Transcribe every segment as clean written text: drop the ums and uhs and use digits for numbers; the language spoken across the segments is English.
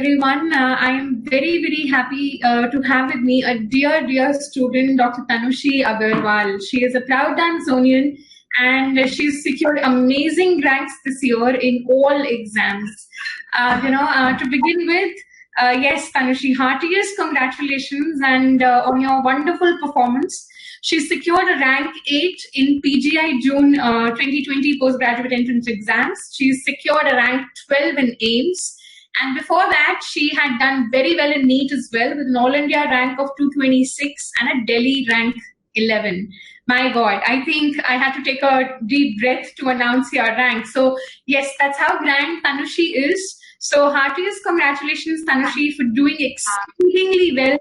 everyone. I am very, very happy to have with me a dear, dear student, Dr. Tanushi Agarwal. She is a proud Tanzanian and she's secured amazing ranks this year in all exams. To begin with, yes, Tanushi, heartiest congratulations and on your wonderful performance. She secured a rank 8 in PGI June 2020 postgraduate entrance exams. She secured a rank 12 in AIMS. And before that, she had done very well in NEET as well with an All India rank of 226 and a Delhi rank 11. My God, I think I had to take a deep breath to announce your rank. So yes, that's how grand Tanushi is. So heartiest congratulations, Tanushi, for doing exceedingly well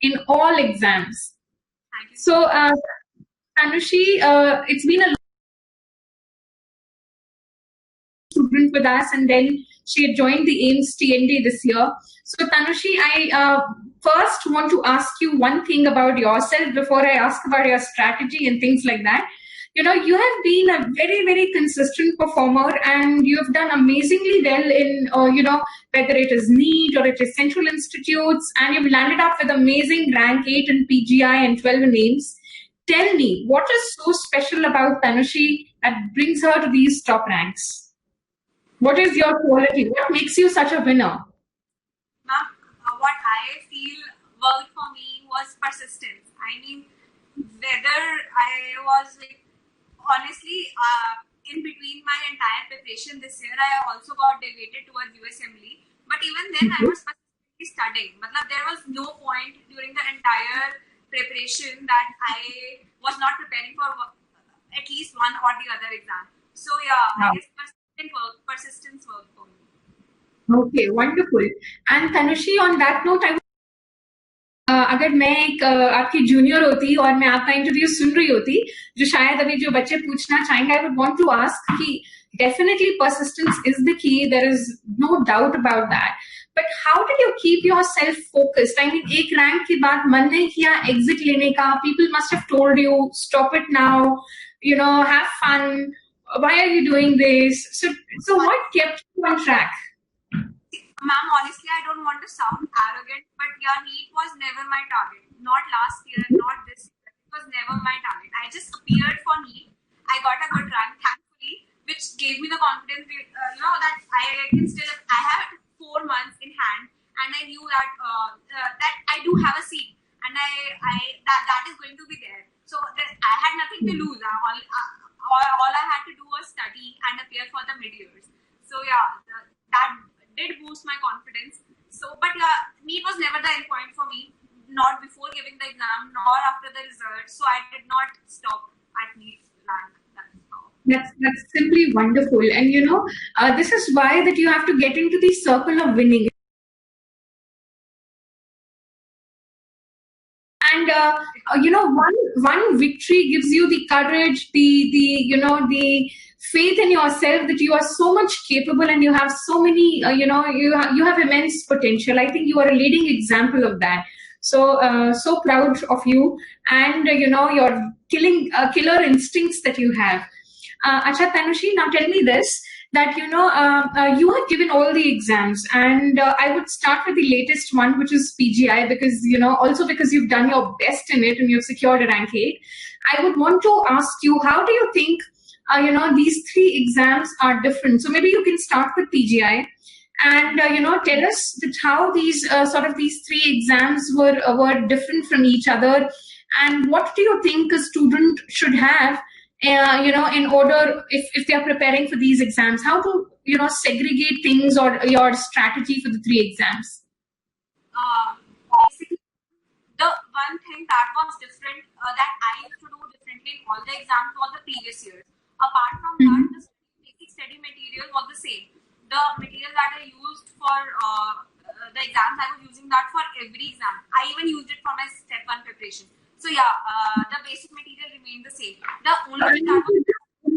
in all exams. Thank you. So Tanushi, it's been a student with us, and then she had joined the AIMS TND this year. So Tanushi, I first want to ask you one thing about yourself before I ask about your strategy and things like that. You know, you have been a very, very consistent performer and you have done amazingly well in, whether it is NEET or it is Central Institutes, and you've landed up with amazing rank 8 in PGI and 12 in AIMS. Tell me, what is so special about Tanushi that brings her to these top ranks? What is your quality? What makes you such a winner? Ma'am, what I feel worked for me was persistence. I mean, whether I was honestly, in between my entire preparation this year, I also got delegated towards USMLE. But even then, I was persistently studying. There was no point during the entire preparation that I was not preparing for at least one or the other exam. So yeah, I guess persistence worked for me. Okay, wonderful. And Tanushi, on that note, अगर मैं एक आपकी junior होती और मैं आपका interview सुन रही होती, जो शायद अभी जो बच्चे पूछना चाहेंगे, I would want to ask कि definitely persistence is the key. There is no doubt about that. But how did you keep yourself focused? I mean, एक rank के बाद मन नहीं किया exit लेने का? People must have told you, stop it now. Have fun. Why are you doing this? So what kept you on track? Ma'am, honestly, I don't want to sound arrogant, but yeah, NEET was never my target. Not last year, not this year. It was never my target. I just appeared for NEET. I got a good rank, thankfully, which gave me the confidence, that I can still. I had 4 months in hand, and I knew that that I do have a seat, and that is going to be there. So I had nothing to lose. All I had to do was study and appear for the mid-years. So yeah, that did boost my confidence. So, but yeah, NEET was never the end point for me. Not before giving the exam, nor after the results. So I did not stop at NEET rank. That's simply wonderful. And this is why that you have to get into the circle of winning. And one victory gives you the courage, the faith in yourself that you are so much capable and you have so many, you have immense potential. I think you are a leading example of that. So proud of you and your killer instincts that you have. Acha Tanushi, now tell me this, that you have given all the exams, and I would start with the latest one, which is PGI, because also because you've done your best in it and you've secured a rank 8. I would want to ask you, how do you think these 3 exams are different? So maybe you can start with PGI and tell us that how these these 3 exams were different from each other, and what do you think a student should have in order, if they are preparing for these exams, how to segregate things, or your strategy for the 3 exams? Basically, the one thing that was different, that I used to do differently in all the exams was the previous years. Apart from that, the basic study material was the same. The material that I used for the exams, I was using that for every exam. I even used it for my step 1 preparation. So yeah, the basic material remained the same. The only thing that was...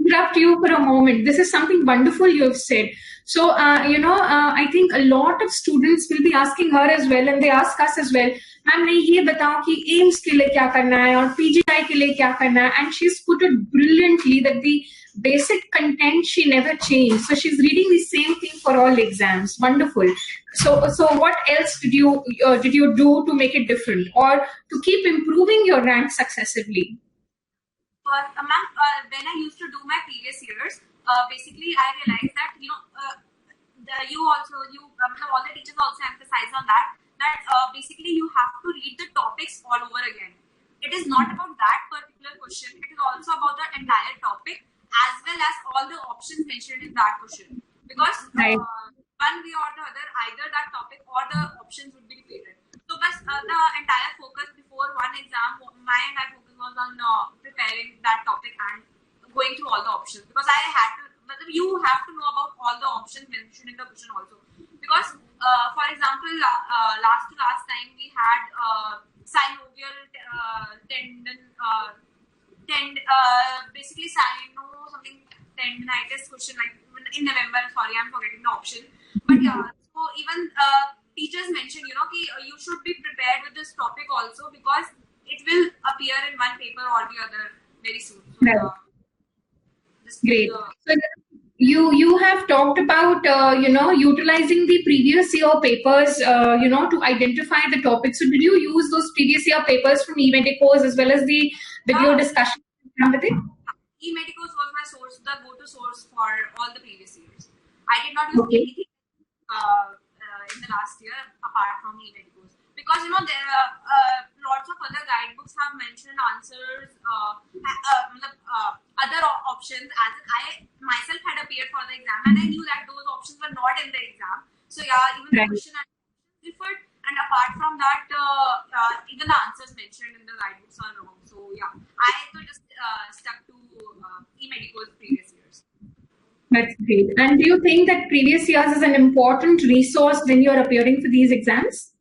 interrupt you for a moment. This is something wonderful you have said. So, I think a lot of students will be asking her as well, and they ask us as well, ma'am, nahi ye batao ki AIMS ke liye kya karna hai aur PGI ke liye kya karna hai? And she's put it brilliantly that the basic content she never changed. So she's reading the same thing for all exams. Wonderful. So what else did you do to make it different, or to keep improving your rank successively? Ma'am, when I used to do my previous years, basically I realized that all the teachers also emphasize on that basically you have to read the topics all over again. It is not about that particular question. It is also about the entire topic as well as all the options mentioned in that question. Because Right. one way or the other, either that topic or the options would be repeated. So, the entire focus before one exam, my entire focus was on preparing that topic and going through all the options, because I had to. You have to know about all the options mentioned in the question also. Because, for example, last time we had synovial tendon, basically something tendinitis question, like in November. Sorry, I'm forgetting the option. But yeah, so even teachers mentioned, you should be prepared with this topic also, because it will appear in one paper or the other very soon. So, Right. Great. So you have talked about utilizing the previous year papers to identify the topics. So did you use those previous year papers from eMedicos as well as the video discussion with it? eMedicos was my source, the go-to source for all the previous years. I did not use anything in the last year apart from eMedicos, because there are lots of other guidebooks have mentioned answers, other options, as I myself had appeared for the exam and I knew that those options were not in the exam. So yeah, even the question and differed, and apart from that, even the answers mentioned in the guidebooks are wrong. So yeah, I just stuck to eMedicos previous years. That's great. And do you think that previous years is an important resource when you're appearing for these exams?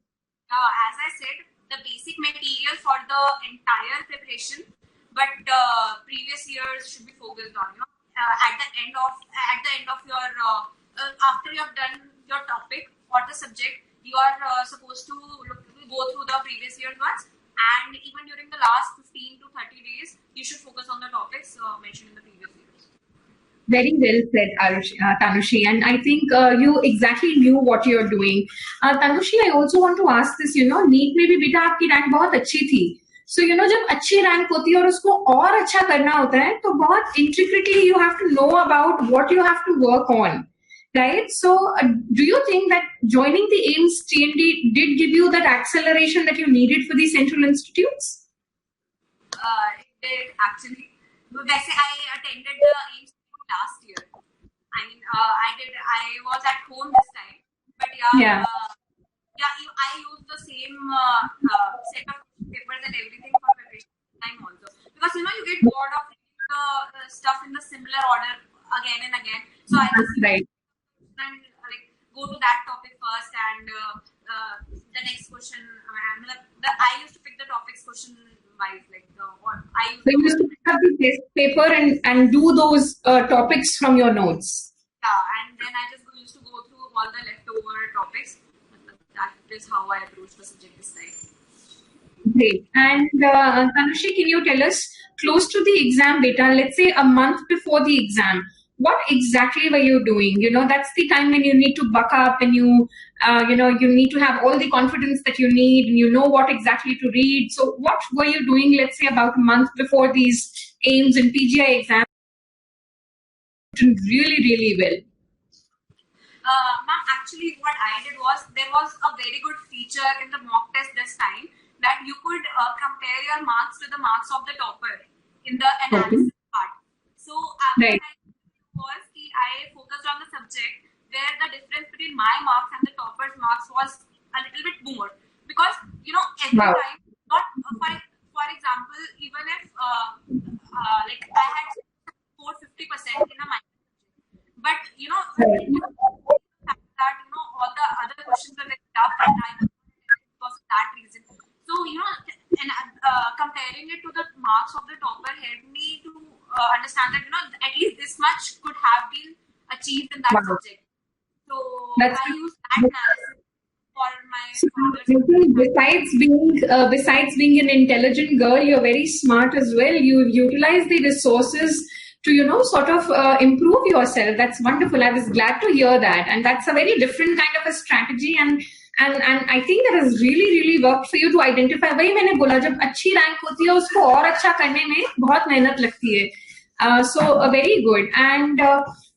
As I said, the basic material for the entire preparation, but previous years should be focused on. At the end of your after you have done your topic or the subject, you are supposed to go through the previous year's ones, and even during the last 15 to 30 days, you should focus on the topics mentioned in the previous years. Very well said, Tanushi. And I think you exactly knew what you're doing. Tanushi, I also want to ask this, NEET में भी बेटा आपकी rank बहुत अच्छी थी. So, जब अच्छी rank होती है और उसको और अच्छा करना होता है, तो बहुत intricately you have to know about what you have to work on. Right? So, do you think that joining the AIIMS TND did give you that acceleration that you needed for these central institutes? It did, actually. I attended the AIIMS last year. I mean, I was at home this time, but I used the same set of papers and everything for preparation time also, because you get bored of the stuff in the similar order again and again. So I just go to that topic first, and the next question. I used to pick the topics question wise, So you used to pick up the test paper and do those topics from your notes. Yeah, and then I just used to go through all the leftover topics. That is how I approached the subject this time. Great. And Tanushi, can you tell us, close to the exam data, let's say a month before the exam, what exactly were you doing? That's the time when you need to buck up, and you need to have all the confidence that you need, and you know what exactly to read. So what were you doing, let's say, about a month before these AIIMS and PGI exams? Really, really well. Ma'am, actually what I did was, there was a very good feature in the mock test this time, that you could compare your marks to the marks of the topper in the analysis part. So I focused on the subject where the difference between my marks and the topper's marks was a little bit more, because every time, not for example, even if I had scored 50% in a minor subject, but that all the other questions were very tough, and I was because of that reason. So comparing it to the marks of the topper helped me to understand that at least this much could have been achieved in that subject. So I used that analysis for my besides being an intelligent girl, you're very smart as well. You utilize the resources sort of improve yourself. That's wonderful. I was glad to hear that. And that's a very different kind of a strategy. And I think that has really, really worked for you to identify. वही मैंने बोला, जब अच्छी rank होती है उसको और अच्छा करने में बहुत मेहनत लगती है. So very good. And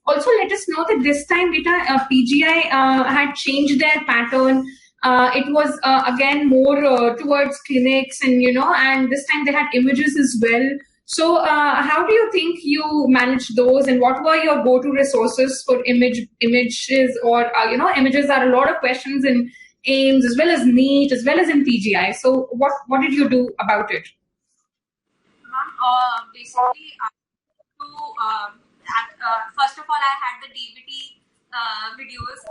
also let us know that this time, beta, PGI had changed their pattern. It was again more towards clinics, and this time they had images as well. So how do you think you managed those, and what were your go-to resources for images, or images are a lot of questions in AIIMS as well as NEET as well as in PGI. So what did you do about it? Basically, first of all, I had the DVT videos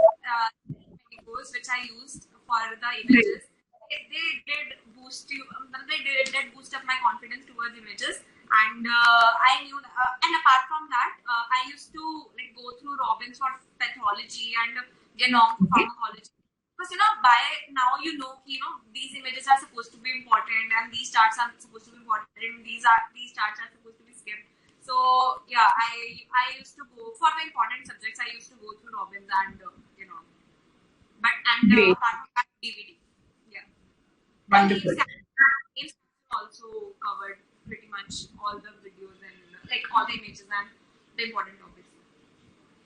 which I used for the images. They did boost up my confidence towards images, and I knew. And apart from that, I used to go through Robbins for pathology and Genome for pharmacology. Because by now these images are supposed to be important, and these charts are supposed to be important. These charts are supposed to be skipped. So yeah, I used to go for the important subjects. I used to go through Robbins and apart from that, DVD. Yeah. Wonderful. AIIMS also covered pretty much all the videos and all the images and the important topics.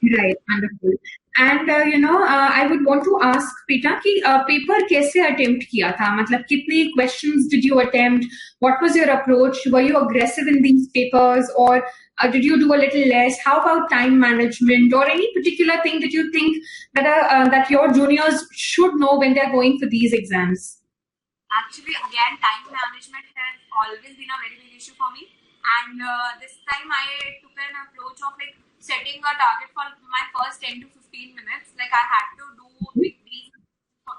Right, wonderful. And I would want to ask Peeta कि paper कैसे attempt किया था? मतलब कितने questions did you attempt? What was your approach? Were you aggressive in these papers, or did you do a little less? How about time management, or any particular thing that you think that your juniors should know when they are going for these exams? Actually, again, time management has always been a very big issue for me, and this time I took an approach of setting a target for my first 10 to 15 minutes. I had to do these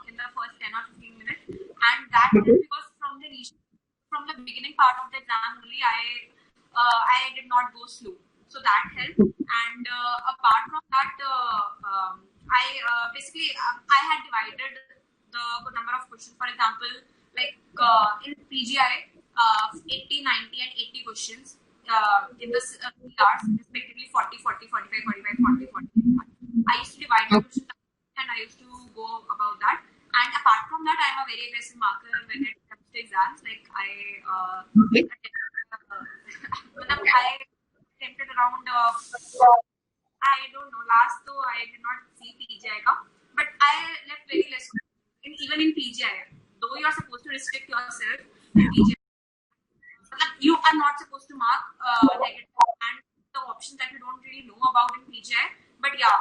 in the first 10 or 15 minutes, and that because from the beginning part of the exam only, I did not go slow, so that helped. And apart from that, I had divided the number of questions. For example, in PGI, 80, 90, and 80 questions. In the CRs, respectively 40, 40, 45, 45, 40, 40. I used to divide the questions and I used to go about that. And apart from that, I'm a very aggressive marker when it comes to exams. I attempted around, I don't know, last though I did not see PGI, but I left very less. Even in PGI, though you are supposed to restrict yourself in PGI, you are not supposed to mark negative and the options that you don't really know about in PGI. But yeah,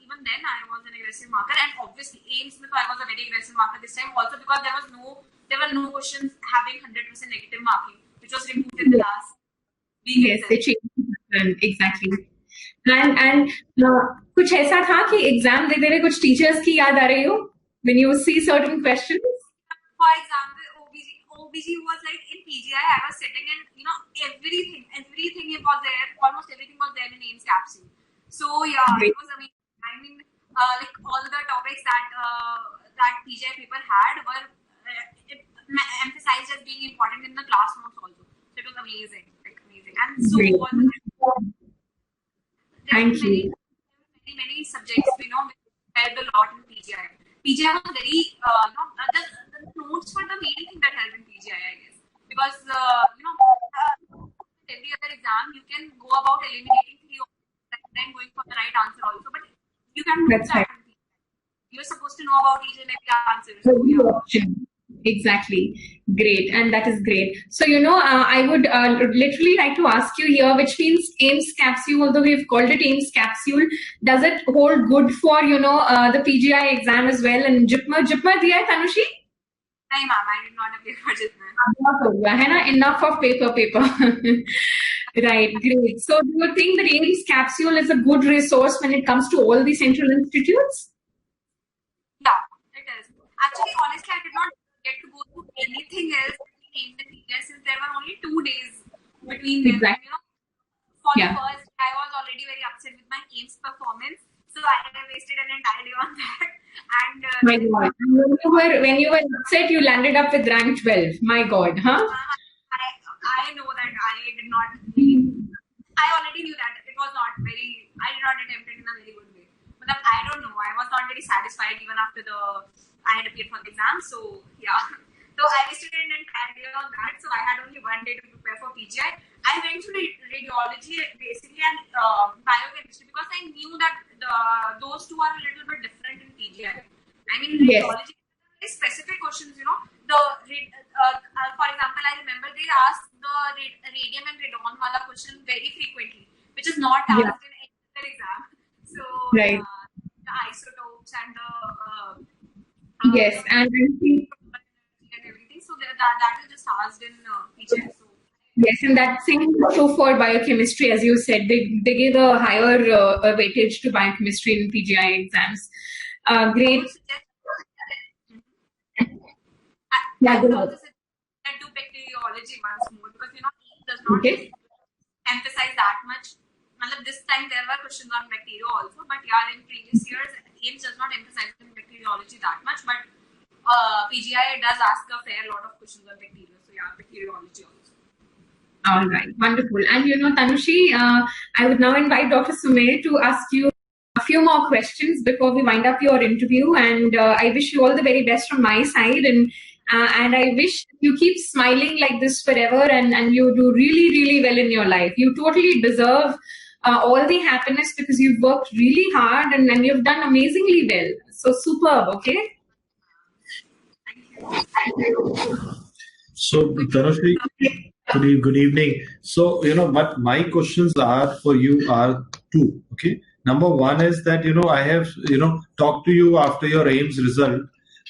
even then I was an aggressive marker, and obviously AIIMS I was a very aggressive marker this time also, because there were no questions having 100% negative marking, which was removed in the last week. Yes, they changed exactly. And कुछ ऐसा था कि exam देते हुए कुछ teachers की याद आ रही हो when you see certain questions? For example, OBG was in PGI, I was sitting and everything was there, almost everything was there in AIIMS capsule. So yeah, it was amazing. I mean, all the topics that PGI paper had were emphasized as being important in the class notes also. So it was amazing, amazing. And so was Thank you. Many subjects which helped a lot in PGI. PGI was very the notes for the main thing that helped in PGI, I guess, because every other exam you can go about eliminating 3 options and then going for the right answer also, but you can do that. You're supposed to know about each and every answer. So, yeah. Exactly. Great. And that is great. So, I would literally like to ask you here, which means AIIMS capsule, although we've called it AIIMS capsule, does it hold good for, the PGI exam as well? And JIPMER diya hai, Tanushi? No, ma'am, I did not appear for JIPMER. Enough of paper. Right, great. So, do you think that AIIMS capsule is a good resource when it comes to all the central institutes? Yeah, it is. Actually, honestly, I did not get to go through anything else in the PGI since there were only 2 days between them. Exactly. For the first, I was already very upset with my AIIMS performance, so I wasted an entire day on that. And my God, when you were upset, you landed up with rank 12. My God, huh? I know that I did not really. I already knew that it was not very. I did not attempt it in a very good way. But I don't know. I was not very satisfied even after I had appeared for the exam. So yeah. So I wasted an entire day on that. So I had only one day to prepare for PGI. I went to radiology basically and biochemistry because I knew that those two are a little bit different in PGI. I mean, Yes. radiology very specific questions, for example, I remember they asked the radium and radon wala question very frequently, which is not Yeah. asked in any other exam. So Right. the isotopes and the Yes. And I think and everything. So that is just asked in PGI. So yes, and that same also for biochemistry, as you said, they give a higher weightage to biochemistry in PGI exams. I Great. would suggest. Yeah, I go would ahead. also suggest that do bacteriology once more because it does not Okay. emphasize that much. This time there were questions on bacteria also, but yeah, in previous years, AIMS does not emphasize in bacteriology that much, but PGI does ask a fair lot of questions on bacteria. So yeah, bacteriology also. All right, wonderful. And Tanushi, I would now invite Dr. Sumer to ask you a few more questions before we wind up your interview. And I wish you all the very best from my side. And I wish you keep smiling like this forever and you do really, really well in your life. You totally deserve all the happiness because you've worked really hard and you've done amazingly well. So superb, okay? Thank you. So, Tanushree, good evening. So, what my questions are for you are two. Okay. Number one is that, I have, talked to you after your AIMS result.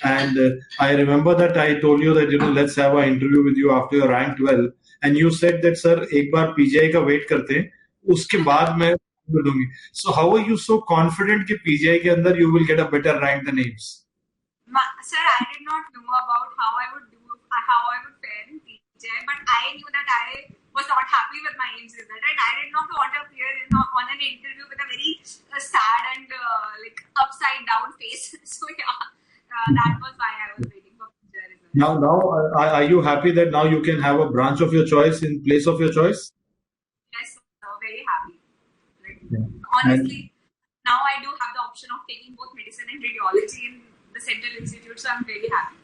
And I remember that I told you that, let's have an interview with you after your rank 12. And you said that, sir, एक बार PGI का wait करते हैं, उसके बाद मैं दूंगी. So, how are you so confident कि PGI के अंदर you will get a better rank than AIMS? Sir, I did not know about how I would fare in PGI, but I knew that I was not happy with my AIMS result, and I did not want to appear on an interview with a very sad and upside down face. So yeah, that was why I was waiting for PGI result. Now, are you happy that now you can have a branch of your choice in place of your choice? Yes, sir, very happy. Yeah. Honestly, now I do have the option of taking both medicine and radiology in the Central Institute, so I'm very happy.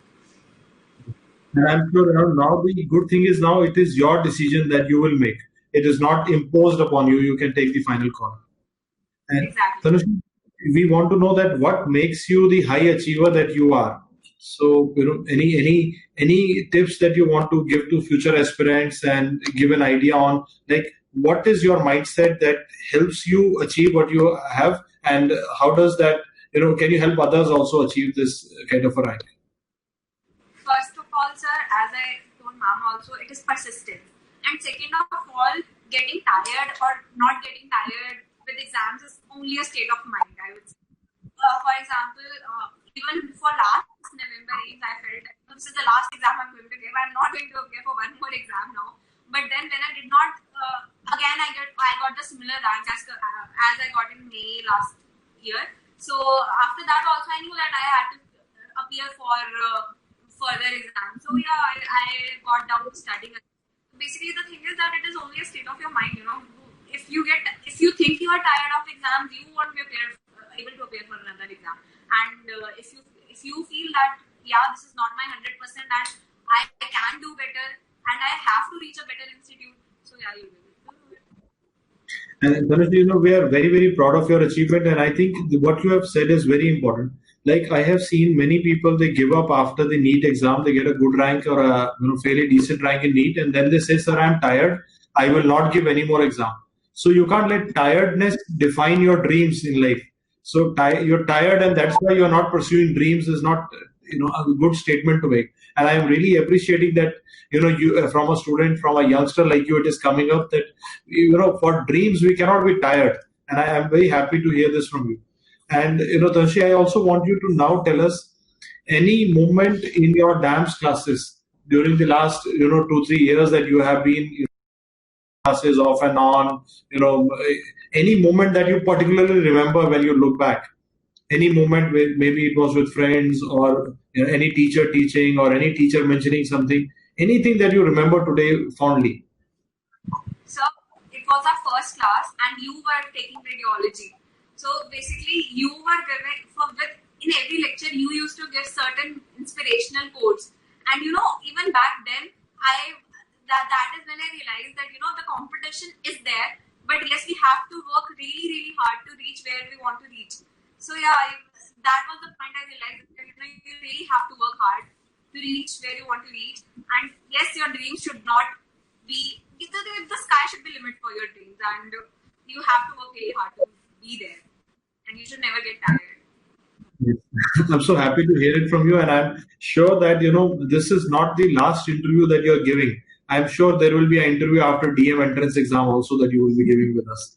And I'm sure now the good thing is now it is your decision that you will make. It is not imposed upon you. You can take the final call. And Exactly. Tanushree, we want to know that what makes you the high achiever that you are. So, any tips that you want to give to future aspirants and give an idea on like what is your mindset that helps you achieve what you have, and how does that can you help others also achieve this kind of a rank? First of all, sir, as I told ma'am also, it is persistence. And second of all, getting tired or not getting tired with exams is only a state of mind, I would say. For example, even before last November 8th, I felt that this is the last exam I'm going to give. I'm not going to appear for one more exam now. But then when I did not, again I got the similar rank as I got in May last year. So after that also I knew that I had to appear for further exams. So yeah, I got down to studying. Basically, the thing is that it is only a state of your mind. If you think you are tired of exams, you won't be able to appear for another exam. And if you feel that this is not my 100% and I can do better and I have to reach a better institute, so yeah, you will. And Tanushree, we are very, very proud of your achievement, and I think what you have said is very important. Like I have seen many people, they give up after the NEET exam, they get a good rank or a fairly decent rank in NEET, and then they say, "Sir, I'm tired. I will not give any more exam." So you can't let tiredness define your dreams in life. So you're tired, and that's why you're not pursuing dreams is not a good statement to make. And I am really appreciating that you from a student, from a youngster like you, it is coming up that for dreams we cannot be tired, and I am very happy to hear this from you. And Tanushree, I also want you to now tell us any moment in your DAMS classes during the last 2-3 years that you have been classes off and on, any moment that you particularly remember when you look back, any moment where maybe it was with friends or any teacher teaching or any teacher mentioning something, anything that you remember today fondly. So it was our first class, and you were taking radiology. So basically, you were giving in every lecture you used to give certain inspirational quotes, and even back then that is when I realized that the competition is there, but yes, we have to work really really hard to reach where we want to reach. So yeah, that was the point I realized that you really have to work hard to reach where you want to reach, and yes, your dreams should not be the sky should be limit for your dreams, and you have to work really hard to be there, and you should never get tired. Yes. I'm so happy to hear it from you, and I'm sure that this is not the last interview that you're giving. I'm sure there will be an interview after DM entrance exam also that you will be giving with us,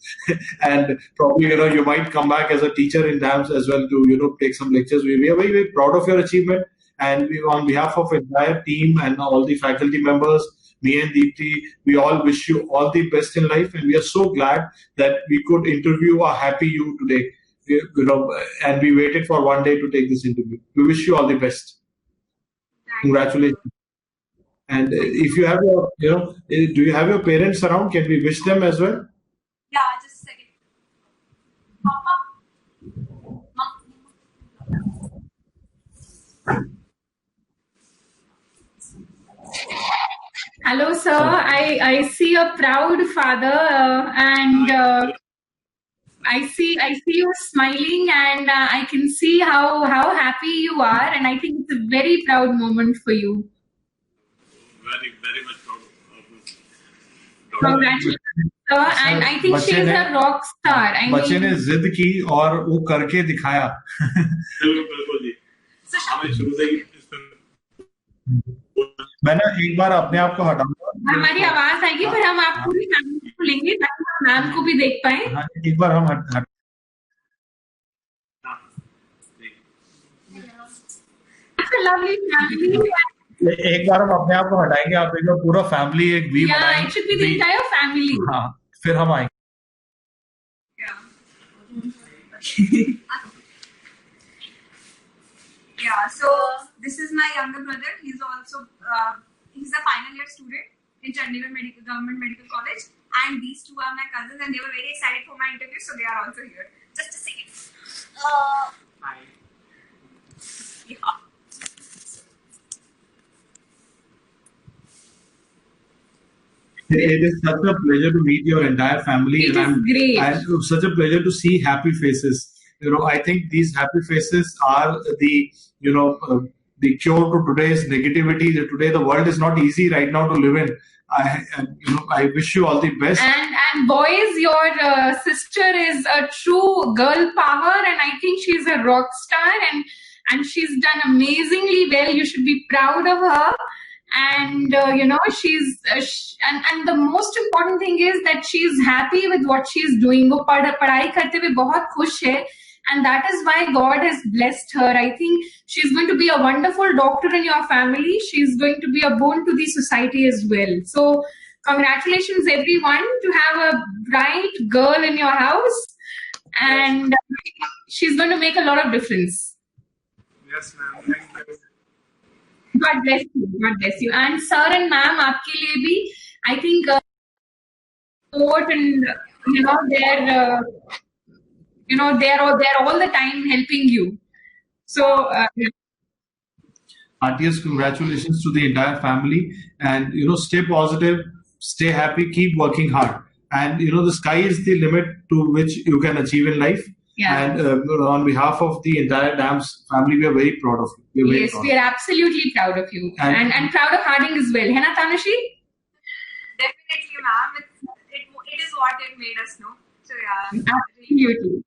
and probably you might come back as a teacher in DAMS as well to take some lectures. We are very very proud of your achievement, and on behalf of entire team and all the faculty members, me and Deepti, we all wish you all the best in life, and we are so glad that we could interview a happy you today. And we waited for one day to take this interview. We wish you all the best. Congratulations. And if you have do you have your parents around? Can we wish them as well? Yeah, just a second. Papa. Hello, sir. I see a proud father, and I see you smiling, and I can see how happy you are, and I think it's a very proud moment for you. Very, very much proud of you. Congratulations, sir. And I think she is a rock star. बच्चे ने जिद की और वो करके दिखाया. बिल्कुल जी. हमें शुरू से ही मैं ना एक बार अपने आप को हटाऊंगा. हमारी आवाज आएगी, पर हम आप पूरी फैमिली को लेंगे ताकि हम मैम को भी देख पाए. एक बार हम हट लवली फैमिली. एक बार हम अपने आप को हटाएंगे. आप एक बार पूरा फैमिली एक वी बनाएंगे. It should be the entire family. हाँ, फिर हम आएंगे. Yeah, so this is my younger brother. He's also he's a final year student in Chandigarh Government Medical College, and these two are my cousins, and they were very excited for my interview, so they are also here. Just a second. Hi. Yeah. It is such a pleasure to meet your entire family. It is great. And such a pleasure to see happy faces. I think these happy faces are the the cure to today's negativity. Today the world is not easy right now to live in. I wish you all the best. And boys, your sister is a true girl power, and I think she's a rock star, and she's done amazingly well. You should be proud of her. And she's and the most important thing is that she's happy with what she's doing. वो पढ़ाई करते हुए बहुत खुश है, and that is why God has blessed her. I think she's going to be a wonderful doctor in your family. She's going to be a boon to the society as well. So congratulations everyone to have a bright girl in your house, and she's going to make a lot of difference. Yes, ma'am. Thank you. God bless you. God bless you. And sir and ma'am, आपके लिए भी, I think support and they're all the time helping you. So Heartiest congratulations to the entire family, and stay positive, stay happy, keep working hard, and the sky is the limit to which you can achieve in life. Yeah. And on behalf of the entire DAMS family, we are very proud of you. Yes, we are absolutely proud of you, and proud of Harding as well. है ना Tanushi? Definitely, ma'am. It is what it made us know. So yeah. Absolutely.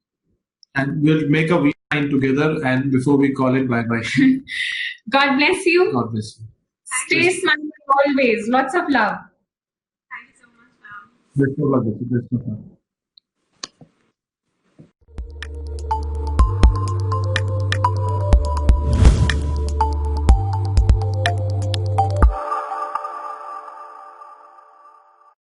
And we'll make a week together, and before we call it bye-bye. God bless you. God bless you. Stay smiling always. Lots of love. Thank you so much, ma'am. Best of luck. Best of luck.